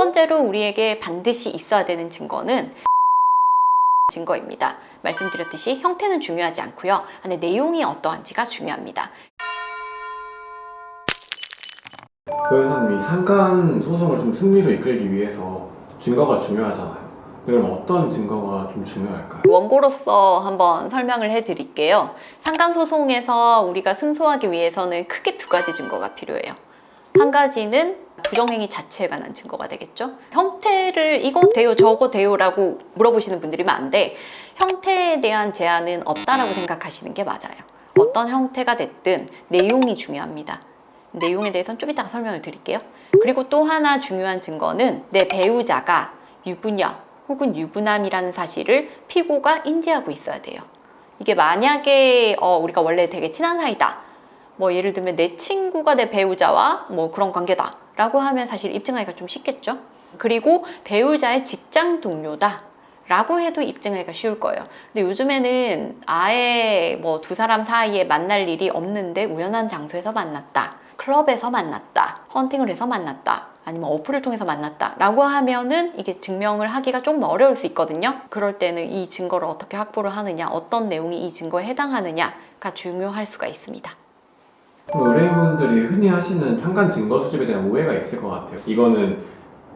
번째로 우리에게 반드시 있어야 되는 증거는 증거입니다. 말씀드렸듯이 형태는 중요하지 않고요. 안에 내용이 어떠한지가 중요합니다. 변호사님이 상간 소송을 좀 승리로 이끌기 위해서 증거가 중요하잖아요. 그럼 어떤 증거가 좀 중요할까요? 원고로서 한번 설명을 해드릴게요. 상간소송에서 우리가 승소하기 위해서는 크게 두 가지 증거가 필요해요. 한 가지는 부정행위 자체에 관한 증거가 되겠죠. 형태를 이거 돼요 저거 돼요 라고 물어보시는 분들이 많은데 형태에 대한 제한은 없다라고 생각하시는 게 맞아요. 어떤 형태가 됐든 내용이 중요합니다. 내용에 대해서는 좀 이따가 설명을 드릴게요. 그리고 또 하나 중요한 증거는 내 배우자가 유부녀 혹은 유부남이라는 사실을 피고가 인지하고 있어야 돼요. 이게 만약에 우리가 원래 되게 친한 사이다, 뭐 예를 들면 내 친구가 내 배우자와 뭐 그런 관계다 라고 하면 사실 입증하기가 좀 쉽겠죠. 그리고 배우자의 직장 동료다 라고 해도 입증하기가 쉬울 거예요. 근데 요즘에는 아예 뭐 두 사람 사이에 만날 일이 없는데 우연한 장소에서 만났다, 클럽에서 만났다, 헌팅을 해서 만났다, 아니면 어플을 통해서 만났다 라고 하면은 이게 증명을 하기가 좀 어려울 수 있거든요. 그럴 때는 이 증거를 어떻게 확보를 하느냐, 어떤 내용이 이 증거에 해당하느냐가 중요할 수가 있습니다. 의뢰인분들이 흔히 하시는 상간 증거 수집에 대한 오해가 있을 것 같아요. 이거는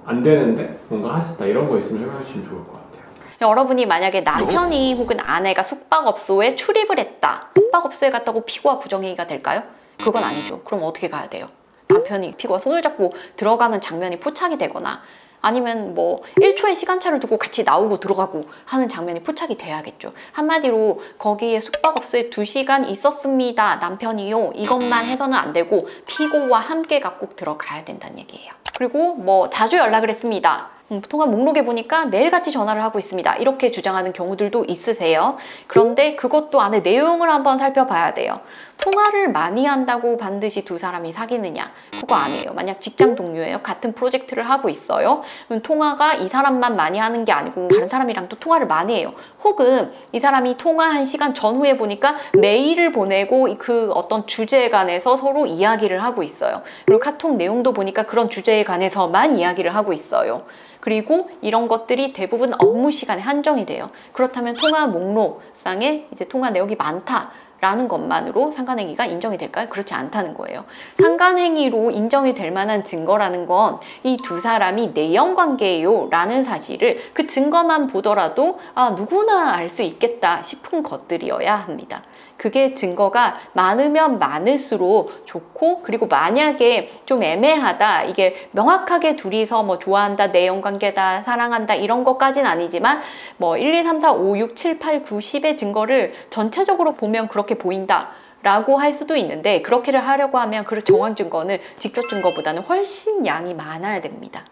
안 되는데 뭔가 하셨다 이런 거 있으면 설명해 주시면 좋을 것 같아요. 여러분이 만약에 남편이 혹은 아내가 숙박업소에 출입을 했다, 숙박업소에 갔다고 피고와 부정행위가 될까요? 그건 아니죠. 그럼 어떻게 가야 돼요? 남편이 피고와 손을 잡고 들어가는 장면이 포착이 되거나 아니면 뭐 1초의 시간차를 두고 같이 나오고 들어가고 하는 장면이 포착이 돼야겠죠. 한마디로 거기에 숙박업소에 2시간 있었습니다 남편이요 이것만 해서는 안 되고 피고와 함께가 꼭 들어가야 된다는 얘기예요. 그리고 뭐 자주 연락을 했습니다. 통화 목록에 보니까 매일같이 전화를 하고 있습니다. 이렇게 주장하는 경우들도 있으세요. 그런데 그것도 안에 내용을 한번 살펴봐야 돼요. 통화를 많이 한다고 반드시 두 사람이 사귀느냐? 그거 아니에요. 만약 직장 동료예요. 같은 프로젝트를 하고 있어요. 그럼 통화가 이 사람만 많이 하는 게 아니고 다른 사람이랑 또 통화를 많이 해요. 혹은 이 사람이 통화한 시간 전후에 보니까 메일을 보내고 그 어떤 주제에 관해서 서로 이야기를 하고 있어요. 그리고 카톡 내용도 보니까 그런 주제에 관해서만 이야기를 하고 있어요. 그리고 이런 것들이 대부분 업무 시간에 한정이 돼요. 그렇다면 통화 목록상에 이제 통화 내역이 많다라는 것만으로 상간행위가 인정이 될까요? 그렇지 않다는 거예요. 상간행위로 인정이 될 만한 증거라는 건 이 두 사람이 내연관계예요 라는 사실을 그 증거만 보더라도 누구나 알 수 있겠다 싶은 것들이어야 합니다. 그게 증거가 많으면 많을수록 좋고, 그리고 만약에 좀 애매하다, 이게 명확하게 둘이서 뭐 좋아한다, 내연관계다, 사랑한다 이런 것까지는 아니지만 뭐 1, 2, 3, 4, 5, 6, 7, 8, 9, 10의 증거를 전체적으로 보면 그렇게 보인다 라고 할 수도 있는데, 그렇게를 하려고 하면 그 정황 증거는 직접 증거보다는 훨씬 양이 많아야 됩니다.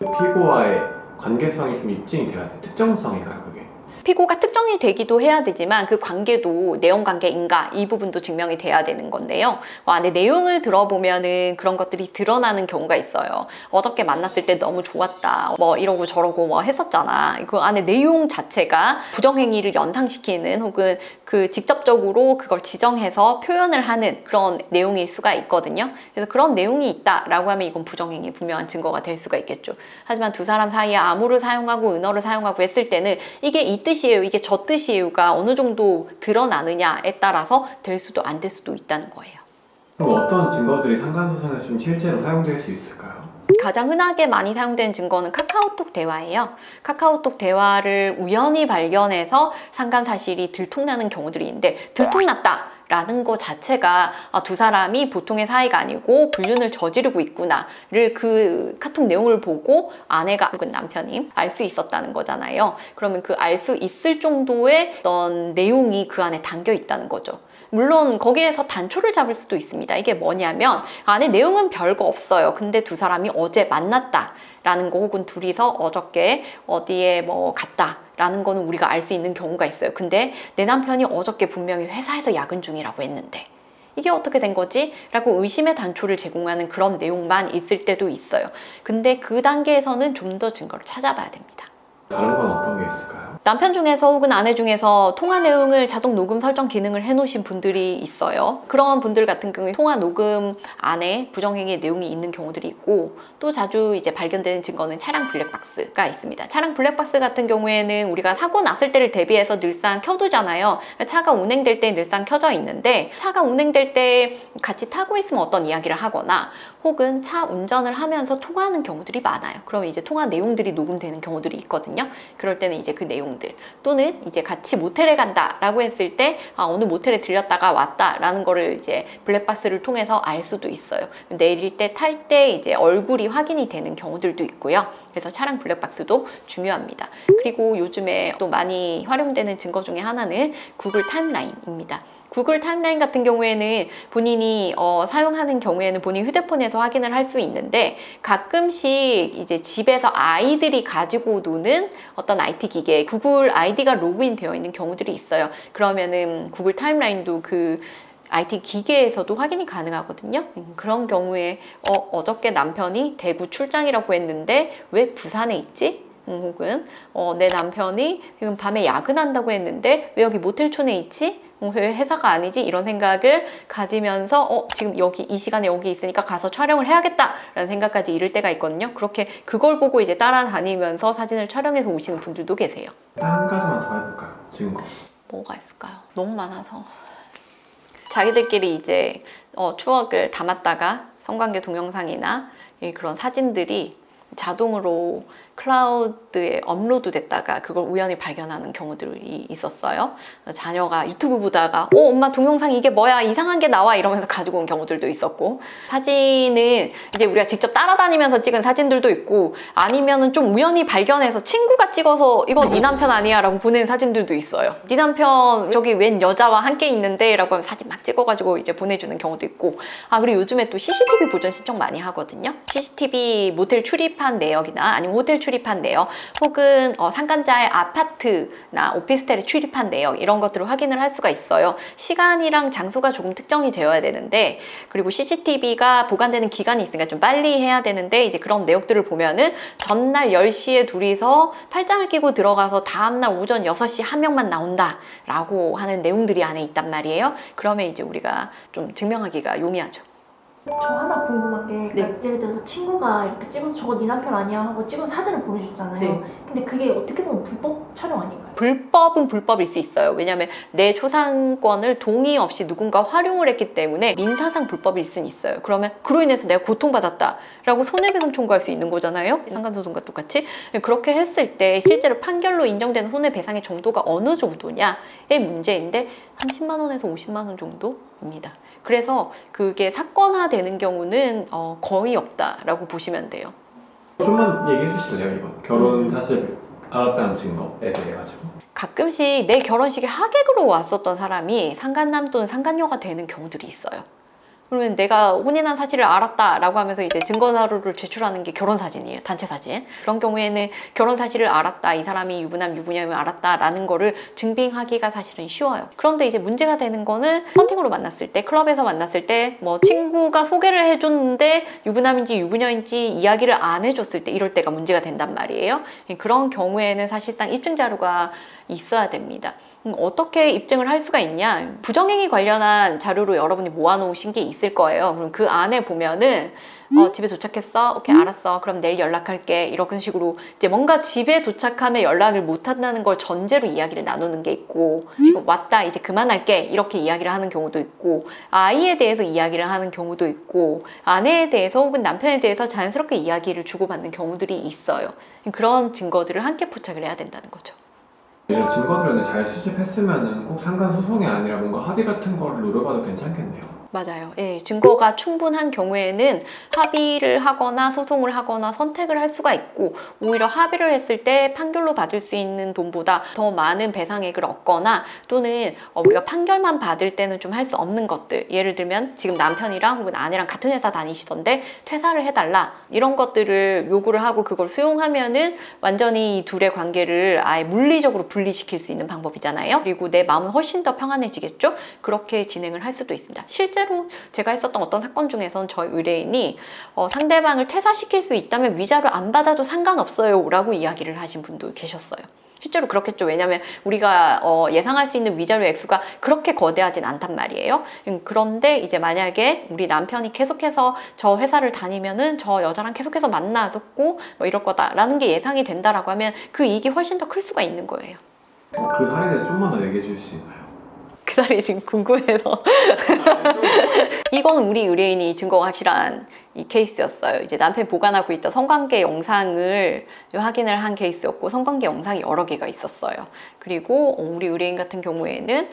피고와의 관계성이 좀 입증이 돼야 돼요. 특정성인가요, 그게? 피고가 특정이 되기도 해야 되지만 그 관계도 내연관계인가 이 부분도 증명이 돼야 되는 건데요. 안에 내용을 들어보면은 그런 것들이 드러나는 경우가 있어요. 어저께 만났을 때 너무 좋았다, 뭐 이러고 저러고 뭐 했었잖아. 그 안에 내용 자체가 부정행위를 연상시키는 혹은 그 직접적으로 그걸 지정해서 표현을 하는 그런 내용일 수가 있거든요. 그래서 그런 내용이 있다라고 하면 이건 부정행위 분명한 증거가 될 수가 있겠죠. 하지만 두 사람 사이에 암호를 사용하고 은어를 사용하고 했을 때는 이게 이 뜻이에요, 이게 저 뜻이에요가 어느 정도 드러나느냐에 따라서 될 수도 안 될 수도 있다는 거예요. 그럼 어떤 증거들이 상간소송에서 좀 실제로 사용될 수 있을까요? 가장 흔하게 많이 사용되는 증거는 카카오톡 대화예요. 카카오톡 대화를 우연히 발견해서 상간 사실이 들통나는 경우들이 있는데, 들통났다 라는 것 자체가 두 사람이 보통의 사이가 아니고 불륜을 저지르고 있구나를 그 카톡 내용을 보고 아내가 혹은 남편이 알 수 있었다는 거잖아요. 그러면 그 알 수 있을 정도의 어떤 내용이 그 안에 담겨 있다는 거죠. 물론 거기에서 단초를 잡을 수도 있습니다. 이게 뭐냐면 안에 내용은 별거 없어요. 근데 두 사람이 어제 만났다 라는 거, 혹은 둘이서 어저께 어디에 뭐 갔다 라는 거는 우리가 알 수 있는 경우가 있어요. 근데 내 남편이 어저께 분명히 회사에서 야근 중이라고 했는데 이게 어떻게 된 거지? 라고 의심의 단초를 제공하는 그런 내용만 있을 때도 있어요. 근데 그 단계에서는 좀 더 증거를 찾아봐야 됩니다. 다른 건 어떤 게 있을까요? 남편 중에서 혹은 아내 중에서 통화 내용을 자동 녹음 설정 기능을 해놓으신 분들이 있어요. 그런 분들 같은 경우에 통화 녹음 안에 부정행위의 내용이 있는 경우들이 있고, 또 자주 이제 발견되는 증거는 차량 블랙박스가 있습니다. 차량 블랙박스 같은 경우에는 우리가 사고 났을 때를 대비해서 늘상 켜두잖아요. 차가 운행될 때 늘상 켜져 있는데, 차가 운행될 때 같이 타고 있으면 어떤 이야기를 하거나 혹은 차 운전을 하면서 통화하는 경우들이 많아요. 그러면 이제 통화 내용들이 녹음되는 경우들이 있거든요. 그럴 때는 이제 그 내용들, 또는 이제 같이 모텔에 간다 라고 했을 때 어느 모텔에 들렸다가 왔다 라는 거를 이제 블랙박스를 통해서 알 수도 있어요. 내릴 때, 탈 때 이제 얼굴이 확인이 되는 경우들도 있고요. 그래서 차량 블랙박스도 중요합니다. 그리고 요즘에 또 많이 활용되는 증거 중에 하나는 구글 타임라인입니다. 구글 타임라인 같은 경우에는 본인이 사용하는 경우에는 본인 휴대폰에서 확인을 할 수 있는데, 가끔씩 이제 집에서 아이들이 가지고 노는 어떤 IT 기계에 구글 아이디가 로그인 되어 있는 경우들이 있어요. 그러면은 구글 타임라인도 그 IT 기계에서도 확인이 가능하거든요. 그런 경우에 어저께 남편이 대구 출장이라고 했는데 왜 부산에 있지? 혹은 내 남편이 지금 밤에 야근한다고 했는데 왜 여기 모텔촌에 있지? 왜 회사가 아니지? 이런 생각을 가지면서 지금 여기 이 시간에 여기 있으니까 가서 촬영을 해야겠다 라는 생각까지 이를 때가 있거든요. 그렇게 그걸 보고 이제 따라다니면서 사진을 촬영해서 오시는 분들도 계세요. 한 가지만 더 해볼까요? 증거. 뭐가 있을까요? 너무 많아서. 자기들끼리 이제 추억을 담았다가 성관계 동영상이나 그런 사진들이 자동으로 클라우드에 업로드 됐다가 그걸 우연히 발견하는 경우들이 있었어요. 자녀가 유튜브 보다가 엄마 동영상 이게 뭐야, 이상한 게 나와, 이러면서 가지고 온 경우들도 있었고, 사진은 이제 우리가 직접 따라다니면서 찍은 사진들도 있고, 아니면은 좀 우연히 발견해서 친구가 찍어서 이거 네 남편 아니야 라고 보낸 사진들도 있어요. 네 남편 저기 웬 여자와 함께 있는데 라고 하면 사진 막 찍어가지고 이제 보내주는 경우도 있고, 그리고 요즘에 또 CCTV 보전 신청 많이 하거든요. CCTV 모텔 출입한 내역이나 아니면 호텔 출입한 내역, 혹은 상간자의 아파트나 오피스텔에 출입한 내역, 이런 것들을 확인을 할 수가 있어요. 시간이랑 장소가 조금 특정이 되어야 되는데, 그리고 CCTV가 보관되는 기간이 있으니까 좀 빨리 해야 되는데, 이제 그런 내역들을 보면은 전날 10시에 둘이서 팔짱을 끼고 들어가서 다음날 오전 6시 한 명만 나온다 라고 하는 내용들이 안에 있단 말이에요. 그러면 이제 우리가 좀 증명하기가 용이하죠. 저 하나 궁금한 게, 네. 그러니까 예를 들어서 친구가 이렇게 찍어서 저거 네 남편 아니야 하고 찍은 사진을 보내줬잖아요. 네. 근데 그게 어떻게 보면 불법 촬영 아닌가요? 불법은 불법일 수 있어요. 왜냐하면 내 초상권을 동의 없이 누군가 활용을 했기 때문에 민사상 불법일 수는 있어요. 그러면 그로 인해서 내가 고통받았다 라고 손해배상 청구할 수 있는 거잖아요. 상간소송과 똑같이. 그렇게 했을 때 실제로 판결로 인정되는 손해배상의 정도가 어느 정도냐의 문제인데 30만 원에서 50만 원 정도입니다. 그래서 그게 사건화되는 경우는 거의 없다라고 보시면 돼요. 좀만 얘기해 주실래요, 이번 결혼 사실 알았다는 증거에 대해 가지고. 가끔씩 내 결혼식에 하객으로 왔었던 사람이 상간남 또는 상간녀가 되는 경우들이 있어요. 그러면 내가 혼인한 사실을 알았다라고 하면서 이제 증거자료를 제출하는 게 결혼사진이에요. 단체사진. 그런 경우에는 결혼사실을 알았다, 이 사람이 유부남, 유부녀임을 알았다라는 거를 증빙하기가 사실은 쉬워요. 그런데 이제 문제가 되는 거는 헌팅으로 만났을 때, 클럽에서 만났을 때 뭐 친구가 소개를 해줬는데 유부남인지 유부녀인지 이야기를 안 해줬을 때, 이럴 때가 문제가 된단 말이에요. 그런 경우에는 사실상 입증자료가 있어야 됩니다. 어떻게 입증을 할 수가 있냐? 부정행위 관련한 자료로 여러분이 모아놓으신 게 있을 거예요. 그럼 그 안에 보면은 집에 도착했어? 오케이, 알았어. 그럼 내일 연락할게. 이런 식으로 이제 뭔가 집에 도착하면 연락을 못 한다는 걸 전제로 이야기를 나누는 게 있고, 지금 왔다, 이제 그만할게. 이렇게 이야기를 하는 경우도 있고, 아이에 대해서 이야기를 하는 경우도 있고, 아내에 대해서 혹은 남편에 대해서 자연스럽게 이야기를 주고받는 경우들이 있어요. 그런 증거들을 함께 포착을 해야 된다는 거죠. 이런 증거들을 잘 수집했으면은 꼭 상간 소송이 아니라 뭔가 합의 같은 거를 노려봐도 괜찮겠네요. 맞아요. 예, 증거가 충분한 경우에는 합의를 하거나 소송을 하거나 선택을 할 수가 있고, 오히려 합의를 했을 때 판결로 받을 수 있는 돈보다 더 많은 배상액을 얻거나, 또는 우리가 판결만 받을 때는 좀 할 수 없는 것들, 예를 들면 지금 남편이랑 혹은 아내랑 같은 회사 다니시던데 퇴사를 해달라, 이런 것들을 요구를 하고 그걸 수용하면은 완전히 이 둘의 관계를 아예 물리적으로 분리시킬 수 있는 방법이잖아요. 그리고 내 마음은 훨씬 더 평안해지겠죠. 그렇게 진행을 할 수도 있습니다. 실제로 실제로 제가 했었던 어떤 사건 중에서는 저희 의뢰인이 상대방을 퇴사시킬 수 있다면 위자료 안 받아도 상관없어요 라고 이야기를 하신 분도 계셨어요. 실제로 그렇겠죠. 왜냐하면 우리가 예상할 수 있는 위자료 액수가 그렇게 거대하진 않단 말이에요. 그런데 이제 만약에 우리 남편이 계속해서 저 회사를 다니면은 저 여자랑 계속해서 만나고 뭐 이럴 거다라는 게 예상이 된다라고 하면 그 이익이 훨씬 더 클 수가 있는 거예요. 그 사례에 대해서 좀만 더 얘기해 주실 수 있나요? 그 사람이 지금 궁금해서 이건 우리 의뢰인이 증거가 확실한 이 케이스였어요. 이제 남편이 보관하고 있던 성관계 영상을 확인을 한 케이스였고 성관계 영상이 여러 개가 있었어요. 그리고 우리 의뢰인 같은 경우에는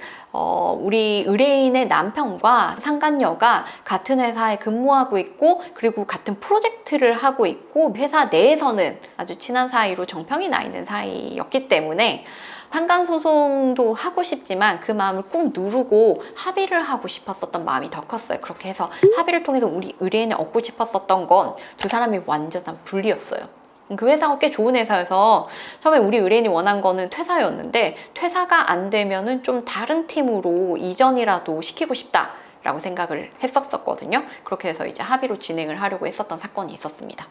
우리 의뢰인의 남편과 상간녀가 같은 회사에 근무하고 있고 그리고 같은 프로젝트를 하고 있고 회사 내에서는 아주 친한 사이로 정평이 나 있는 사이였기 때문에 상간소송도 하고 싶지만 그 마음을 꾹 누르고 합의를 하고 싶었었던 마음이 더 컸어요. 그렇게 해서 합의를 통해서 우리 의뢰인을 얻고 싶었었던 건 두 사람이 완전한 분리였어요. 그 회사가 꽤 좋은 회사여서 처음에 우리 의뢰인이 원한 거는 퇴사였는데 퇴사가 안 되면은 좀 다른 팀으로 이전이라도 시키고 싶다 라고 생각을 했었거든요. 그렇게 해서 이제 합의로 진행을 하려고 했었던 사건이 있었습니다.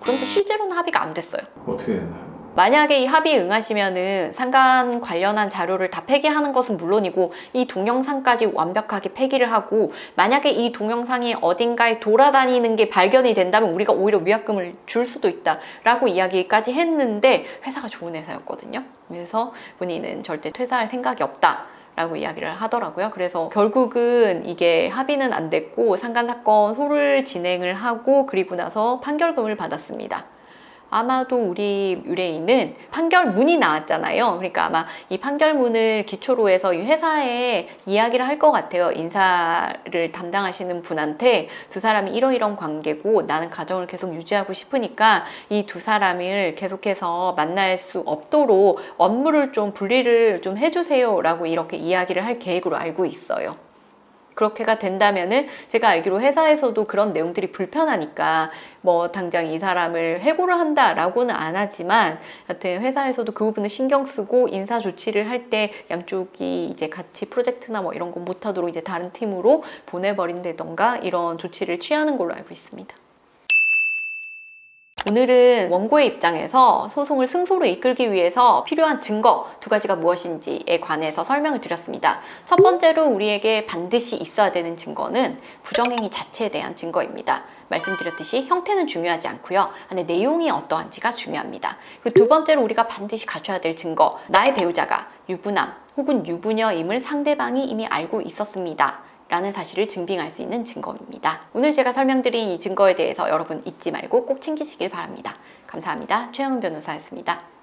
그런데 실제로는 합의가 안 됐어요. 어떻게 됐나요? 만약에 이 합의에 응하시면은 상간 관련한 자료를 다 폐기하는 것은 물론이고 이 동영상까지 완벽하게 폐기를 하고 만약에 이 동영상이 어딘가에 돌아다니는 게 발견이 된다면 우리가 오히려 위약금을 줄 수도 있다라고 이야기까지 했는데 회사가 좋은 회사였거든요. 그래서 본인은 절대 퇴사할 생각이 없다. 라고 이야기를 하더라고요. 그래서 결국은 이게 합의는 안 됐고 상간사건 소를 진행을 하고 그리고 나서 판결금을 받았습니다. 아마도 우리 의뢰인은 판결문이 나왔잖아요. 그러니까 아마 이 판결문을 기초로 해서 이 회사에 이야기를 할 것 같아요. 인사를 담당하시는 분한테 두 사람이 이러이러한 관계고 나는 가정을 계속 유지하고 싶으니까 이 두 사람을 계속해서 만날 수 없도록 업무를 좀 분리를 좀 해주세요 라고 이렇게 이야기를 할 계획으로 알고 있어요. 그렇게가 된다면은 제가 알기로 회사에서도 그런 내용들이 불편하니까 뭐 당장 이 사람을 해고를 한다라고는 안 하지만 하여튼 회사에서도 그 부분을 신경 쓰고 인사 조치를 할 때 양쪽이 이제 같이 프로젝트나 뭐 이런 거 못하도록 이제 다른 팀으로 보내버린다던가 이런 조치를 취하는 걸로 알고 있습니다. 오늘은 원고의 입장에서 소송을 승소로 이끌기 위해서 필요한 증거 두 가지가 무엇인지에 관해서 설명을 드렸습니다. 첫 번째로 우리에게 반드시 있어야 되는 증거는 부정행위 자체에 대한 증거입니다. 말씀드렸듯이 형태는 중요하지 않고요. 안에 내용이 어떠한지가 중요합니다. 그리고 두 번째로 우리가 반드시 갖춰야 될 증거, 나의 배우자가 유부남 혹은 유부녀임을 상대방이 이미 알고 있었습니다. 라는 사실을 증빙할 수 있는 증거입니다. 오늘 제가 설명드린 이 증거에 대해서 여러분 잊지 말고 꼭 챙기시길 바랍니다. 감사합니다. 최영은 변호사였습니다.